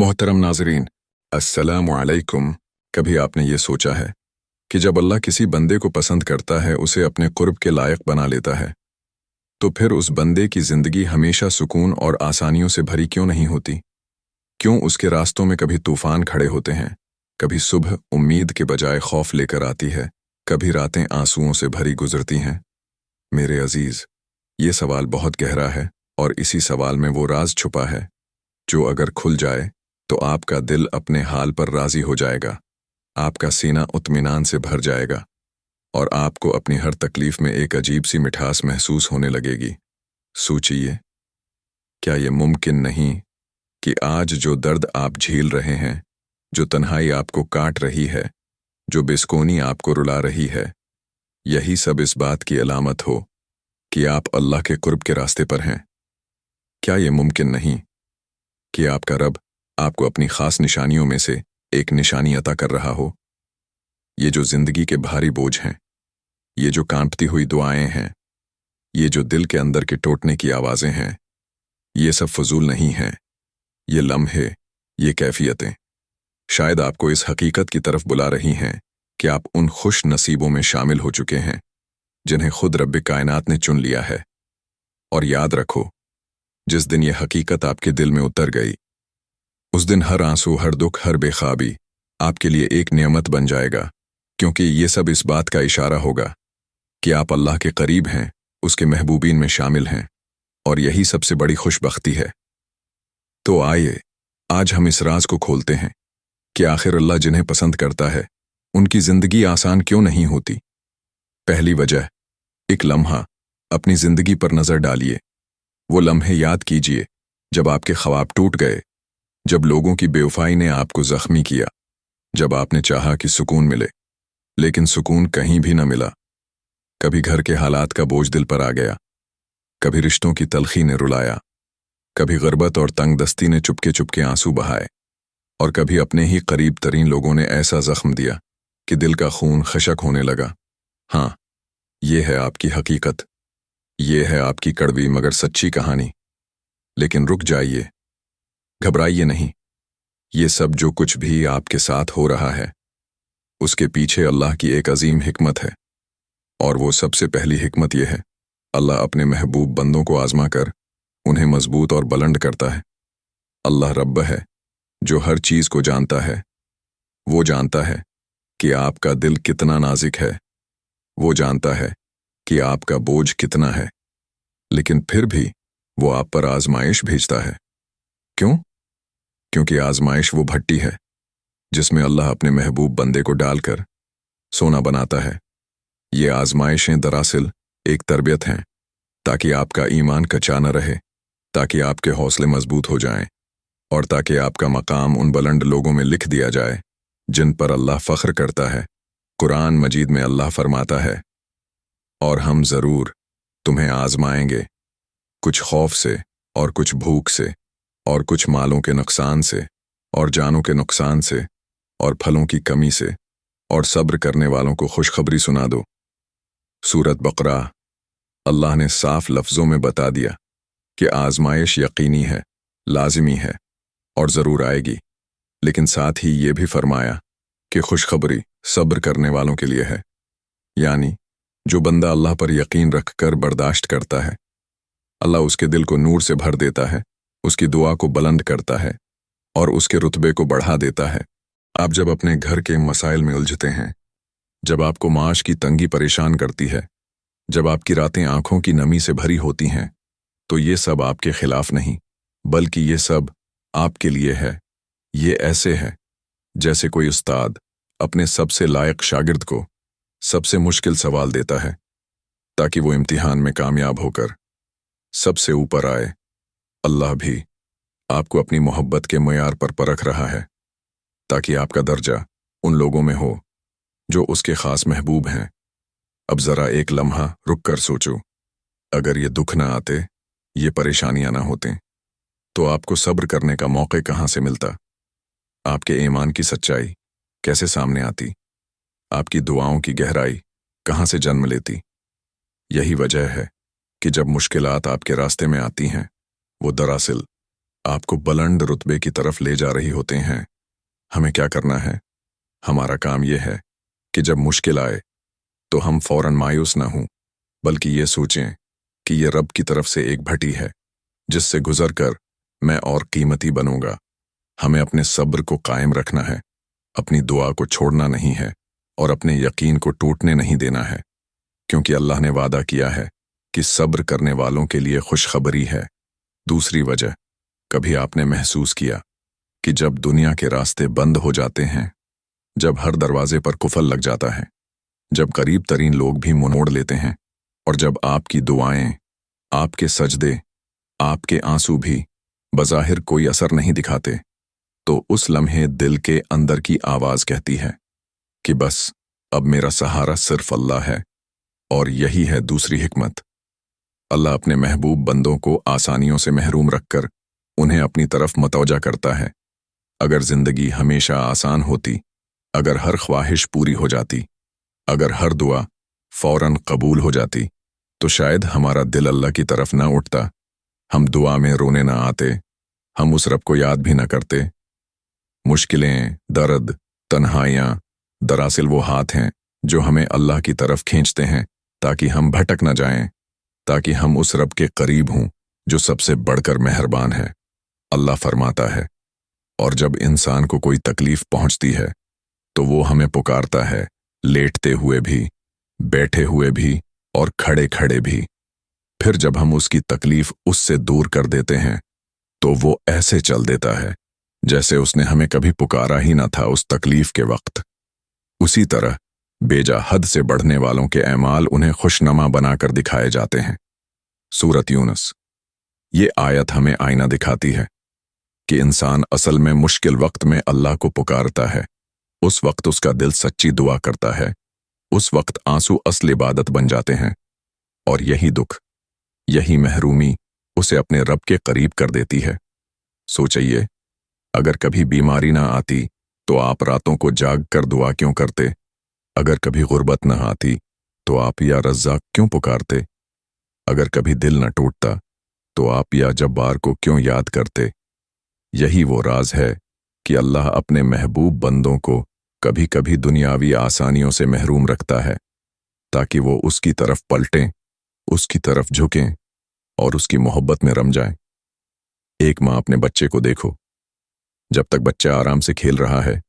मोहतरम नाजरीन, अस्सलामु अलैकुम। कभी आपने ये सोचा है कि जब अल्लाह किसी बंदे को पसंद करता है, उसे अपने कुर्ब के लायक बना लेता है, तो फिर उस बंदे की ज़िंदगी हमेशा सुकून और आसानियों से भरी क्यों नहीं होती? क्यों उसके रास्तों में कभी तूफान खड़े होते हैं, कभी सुबह उम्मीद के बजाय खौफ लेकर आती है, कभी रातें आंसुओं से भरी गुजरती हैं? मेरे अजीज़, ये सवाल बहुत गहरा है और इसी सवाल में वो राज छुपा है जो अगर खुल जाए तो आपका दिल अपने हाल पर राज़ी हो जाएगा, आपका सीना इत्मीनान से भर जाएगा और आपको अपनी हर तकलीफ में एक अजीब सी मिठास महसूस होने लगेगी। सोचिए, क्या ये मुमकिन नहीं कि आज जो दर्द आप झेल रहे हैं, जो तन्हाई आपको काट रही है, जो बेसुकूनी आपको रुला रही है, यही सब इस बात की अलामत हो कि आप अल्लाह के कुर्ब के रास्ते पर हैं? क्या ये मुमकिन नहीं कि आपका रब आपको अपनी खास निशानियों में से एक निशानी अता कर रहा हो? ये जो जिंदगी के भारी बोझ हैं, ये जो कांपती हुई दुआएं हैं, ये जो दिल के अंदर के टूटने की आवाजें हैं, ये सब फजूल नहीं हैं। ये लम्हे, ये कैफियतें शायद आपको इस हकीकत की तरफ बुला रही हैं कि आप उन खुश नसीबों में शामिल हो चुके हैं जिन्हें खुद रब्बे कायनात ने चुन लिया है। और याद रखो, जिस दिन ये हकीकत आपके दिल में उतर गई, उस दिन हर आंसू, हर दुख, हर बेखाबी आपके लिए एक नेमत बन जाएगा, क्योंकि ये सब इस बात का इशारा होगा कि आप अल्लाह के करीब हैं, उसके महबूबीन में शामिल हैं, और यही सबसे बड़ी खुशबख्ती है। तो आइए आज हम इस राज को खोलते हैं कि आखिर अल्लाह जिन्हें पसंद करता है, उनकी जिंदगी आसान क्यों नहीं होती। पहली वजह, एक लम्हा अपनी जिंदगी पर नजर डालिए। वो लम्हे याद कीजिए जब आपके ख्वाब टूट गए, जब लोगों की बेवफाई ने आपको जख्मी किया, जब आपने चाहा कि सुकून मिले लेकिन सुकून कहीं भी न मिला। कभी घर के हालात का बोझ दिल पर आ गया, कभी रिश्तों की तलखी ने रुलाया, कभी गुर्बत और तंगदस्ती ने चुपके चुपके आंसू बहाए, और कभी अपने ही करीब तरीन लोगों ने ऐसा जख्म दिया कि दिल का खून खशक होने लगा। हाँ, ये है आपकी हकीकत, ये है आपकी कड़वी मगर सच्ची कहानी। लेकिन रुक जाइए, घबराइए नहीं। ये सब जो कुछ भी आपके साथ हो रहा है, उसके पीछे अल्लाह की एक अजीम हिकमत है। और वो सबसे पहली हिकमत यह है, अल्लाह अपने महबूब बंदों को आजमा कर उन्हें मजबूत और बुलंद करता है। अल्लाह रब्ब है जो हर चीज को जानता है। वो जानता है कि आपका दिल कितना नाजुक है, वो जानता है कि आपका बोझ कितना है, लेकिन फिर भी वो आप पर आजमाइश भेजता है। क्यों? क्योंकि आजमाइश वो भट्टी है जिसमें अल्लाह अपने महबूब बंदे को डालकर सोना बनाता है। ये आजमाइशें दरअसल एक तरबियत हैं, ताकि आपका ईमान कच्चा न रहे, ताकि आपके हौसले मजबूत हो जाएं, और ताकि आपका मकाम उन बुलंद लोगों में लिख दिया जाए जिन पर अल्लाह फख्र करता है। कुरान मजीद में अल्लाह फरमाता है, और हम ज़रूर तुम्हें आजमाएंगे, कुछ खौफ से और कुछ भूख से और कुछ मालों के नुकसान से और जानों के नुकसान से और फलों की कमी से, और सब्र करने वालों को खुशखबरी सुना दो। सूरत बकरा। अल्लाह ने साफ लफ्ज़ों में बता दिया कि आजमाइश यकीनी है, लाजिमी है और ज़रूर आएगी, लेकिन साथ ही ये भी फरमाया कि खुशखबरी सब्र करने वालों के लिए है। यानी जो बंदा अल्लाह पर यकीन रख कर बर्दाश्त करता है, अल्लाह उसके दिल को नूर से भर देता है, उसकी दुआ को बुलंद करता है और उसके रुतबे को बढ़ा देता है। आप जब अपने घर के मसाइल में उलझते हैं, जब आपको माश की तंगी परेशान करती है, जब आपकी रातें आंखों की नमी से भरी होती हैं, तो ये सब आपके खिलाफ नहीं, बल्कि ये सब आपके लिए है। ये ऐसे है जैसे कोई उस्ताद अपने सबसे लायक शागिर्द को सबसे मुश्किल सवाल देता है, ताकि वो इम्तिहान में कामयाब होकर सबसे ऊपर आए। अल्लाह भी आपको अपनी मोहब्बत के मयार पर परख रहा है, ताकि आपका दर्जा उन लोगों में हो जो उसके खास महबूब हैं। अब ज़रा एक लम्हा रुक कर सोचो, अगर ये दुख ना आते, ये परेशानियां ना होतें, तो आपको सब्र करने का मौका कहाँ से मिलता? आपके ईमान की सच्चाई कैसे सामने आती? आपकी दुआओं की गहराई कहाँ से जन्म लेती? यही वजह है कि जब मुश्किलात आपके रास्ते में आती हैं, वो दरअसल आप को बुलंद रुतबे की तरफ ले जा रही होते हैं। हमें क्या करना है? हमारा काम यह है कि जब मुश्किल आए तो हम फौरन मायूस ना हों, बल्कि ये सोचें कि ये रब की तरफ से एक भट्टी है जिससे गुजर कर मैं और कीमती बनूंगा। हमें अपने सब्र को कायम रखना है, अपनी दुआ को छोड़ना नहीं है और अपने यकीन को टूटने नहीं देना है, क्योंकि अल्लाह ने वादा किया है कि सब्र करने वालों के लिए खुशखबरी है। दूसरी वजह, कभी आपने महसूस किया कि जब दुनिया के रास्ते बंद हो जाते हैं, जब हर दरवाजे पर कुफल लग जाता है, जब करीब तरीन लोग भी मुंह मोड़ लेते हैं और जब आपकी दुआएं, आपके सजदे, आपके आंसू भी बज़ाहिर कोई असर नहीं दिखाते, तो उस लम्हे दिल के अंदर की आवाज कहती है कि बस अब मेरा सहारा सिर्फ अल्लाह है। और यही है दूसरी हिकमत। अल्लाह अपने महबूब बंदों को आसानियों से महरूम रखकर उन्हें अपनी तरफ मतवजा करता है। अगर जिंदगी हमेशा आसान होती, अगर हर ख्वाहिश पूरी हो जाती, अगर हर दुआ फौरन कबूल हो जाती, तो शायद हमारा दिल अल्लाह की तरफ ना उठता, हम दुआ में रोने ना आते, हम उस रब को याद भी ना करते। मुश्किलें, दर्द, तन्हाइयां दरअसल वो हाथ हैं जो हमें अल्लाह की तरफ खींचते हैं ताकि हम भटक न जाएं, ताकि हम उस रब के करीब हों जो सबसे बढ़कर मेहरबान है। अल्लाह फरमाता है, और जब इंसान को कोई तकलीफ पहुंचती है तो वो हमें पुकारता है, लेटते हुए भी, बैठे हुए भी और खड़े खड़े भी। फिर जब हम उसकी तकलीफ उससे दूर कर देते हैं तो वो ऐसे चल देता है जैसे उसने हमें कभी पुकारा ही ना था उस तकलीफ के वक्त। उसी तरह बेजा हद से बढ़ने वालों के ऐमाल उन्हें खुशनमा बनाकर दिखाए जाते हैं। सूरत यूनुस। ये आयत हमें आईना दिखाती है कि इंसान असल में मुश्किल वक्त में अल्लाह को पुकारता है, उस वक्त उसका दिल सच्ची दुआ करता है, उस वक्त आंसू असल इबादत बन जाते हैं, और यही दुख, यही महरूमी उसे अपने रब के करीब कर देती है। सोचिए, अगर कभी बीमारी ना आती तो आप रातों को जाग कर दुआ क्यों करते? अगर कभी गुर्बत न आती तो आप या रज़्ज़ाक क्यों पुकारते? अगर कभी दिल न टूटता तो आप या जब्बार को क्यों याद करते? यही वो राज है कि अल्लाह अपने महबूब बंदों को कभी कभी दुनियावी आसानियों से महरूम रखता है ताकि वो उसकी तरफ पलटें, उसकी तरफ झुकें और उसकी मोहब्बत में रम जाएं। एक माँ अपने बच्चे को देखो, जब तक बच्चा आराम से खेल रहा है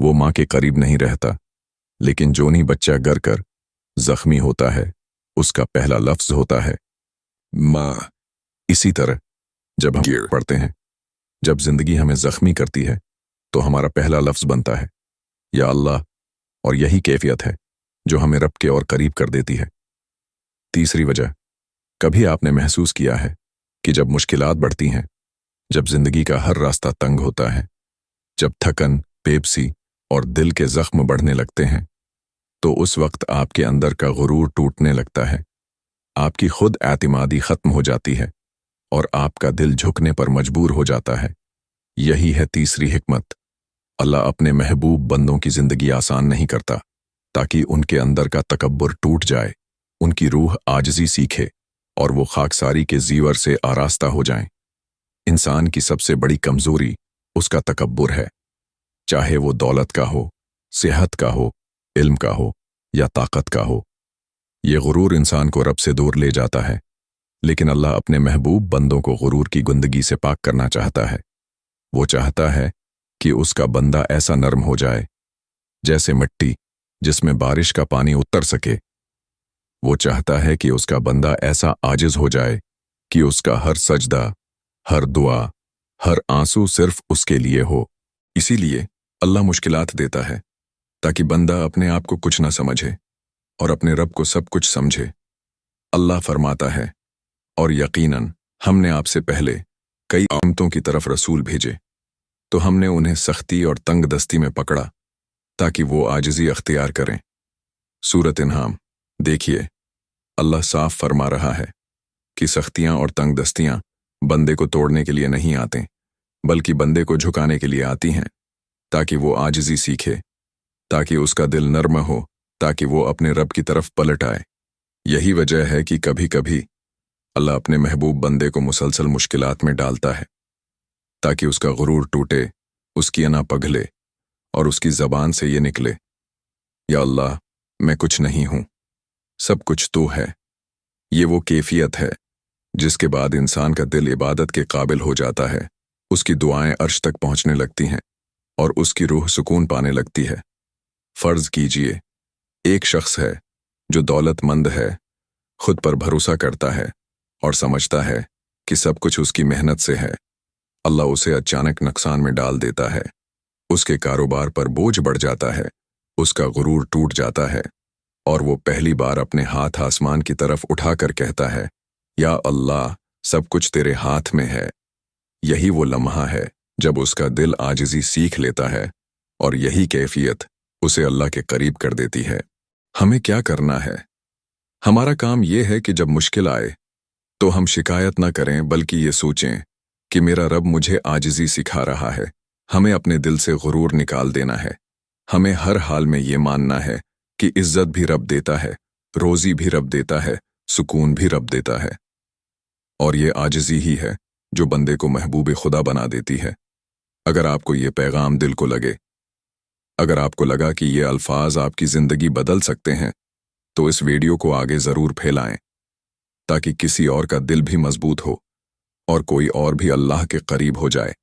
वो माँ के करीब नहीं रहता, लेकिन जोनी बच्चा गर कर जख्मी होता है उसका पहला लफ्ज होता है माँ। इसी तरह जब हम गिर पड़ते हैं, जब जिंदगी हमें जख्मी करती है, तो हमारा पहला लफ्ज बनता है या अल्लाह, और यही कैफियत है जो हमें रब के और करीब कर देती है। तीसरी वजह, कभी आपने महसूस किया है कि जब मुश्किलात बढ़ती हैं, जब जिंदगी का हर रास्ता तंग होता है, जब थकन, बेबसी और दिल के जख्म बढ़ने लगते हैं, तो उस वक्त आपके अंदर का गुरूर टूटने लगता है, आपकी खुद एतमादी खत्म हो जाती है और आपका दिल झुकने पर मजबूर हो जाता है। यही है तीसरी हिकमत। अल्लाह अपने महबूब बंदों की जिंदगी आसान नहीं करता ताकि उनके अंदर का तकब्बुर टूट जाए, उनकी रूह आजिज़ी सीखे और वो खाकसारी के जीवर से आरास्ता हो जाएं। इंसान की सबसे बड़ी कमजोरी उसका तकब्बुर है, चाहे वो दौलत का हो, सेहत का हो, इल्म का हो या ताकत का हो। ये गुरूर इंसान को रब से दूर ले जाता है, लेकिन अल्लाह अपने महबूब बंदों को गुरूर की गुंदगी से पाक करना चाहता है। वो चाहता है कि उसका बंदा ऐसा नर्म हो जाए जैसे मिट्टी जिसमें बारिश का पानी उतर सके। वो चाहता है कि उसका बंदा ऐसा आजिज हो जाए कि उसका हर सजदा, हर दुआ, हर आंसू सिर्फ उसके लिए हो। इसीलिए अल्लाह मुश्किलात देता है ताकि बंदा अपने आप को कुछ ना समझे और अपने रब को सब कुछ समझे। अल्लाह फरमाता है, और यकीनन हमने आपसे पहले कई उम्मतों की तरफ रसूल भेजे, तो हमने उन्हें सख्ती और तंग दस्ती में पकड़ा ताकि वो आजिज़ी अख्तियार करें। सूरत इन्हाम। देखिए, अल्लाह साफ फरमा रहा है कि सख्तियां और तंग दस्तियां बंदे को तोड़ने के लिए नहीं आते, बल्कि बंदे को झुकाने के लिए आती हैं ताकि वो आजिज़ी सीखे, ताकि उसका दिल नर्म हो, ताकि वो अपने रब की तरफ पलट आए। यही वजह है कि कभी कभी अल्लाह अपने महबूब बंदे को मुसलसल मुश्किलात में डालता है ताकि उसका गुरूर टूटे, उसकी अना पगले और उसकी ज़बान से ये निकले, या अल्लाह, मैं कुछ नहीं हूँ, सब कुछ तू है। ये वो कैफियत है जिसके बाद इंसान का दिल इबादत के काबिल हो जाता है, उसकी दुआएं अर्श तक पहुंचने लगती हैं और उसकी रूह सुकून पाने लगती है। फर्ज कीजिए, एक शख्स है जो दौलतमंद है, खुद पर भरोसा करता है और समझता है कि सब कुछ उसकी मेहनत से है। अल्लाह उसे अचानक नुकसान में डाल देता है, उसके कारोबार पर बोझ बढ़ जाता है, उसका गुरूर टूट जाता है और वो पहली बार अपने हाथ आसमान की तरफ उठाकर कहता है, या अल्लाह, सब कुछ तेरे हाथ में है। यही वो लम्हा है जब उसका दिल आजिज़ी सीख लेता है और यही कैफियत उसे अल्लाह के करीब कर देती है। हमें क्या करना है? हमारा काम यह है कि जब मुश्किल आए तो हम शिकायत न करें, बल्कि ये सोचें कि मेरा रब मुझे आजिज़ी सिखा रहा है। हमें अपने दिल से गुरूर निकाल देना है। हमें हर हाल में ये मानना है कि इज्जत भी रब देता है, रोज़ी भी रब देता है, सुकून भी रब देता है। और ये आजिज़ी ही है जो बंदे को महबूब खुदा बना देती है। अगर आपको ये पैगाम दिल को लगे, अगर आपको लगा कि ये अल्फाज आपकी ज़िंदगी बदल सकते हैं, तो इस वीडियो को आगे ज़रूर फैलाएं, ताकि किसी और का दिल भी मजबूत हो और कोई और भी अल्लाह के करीब हो जाए।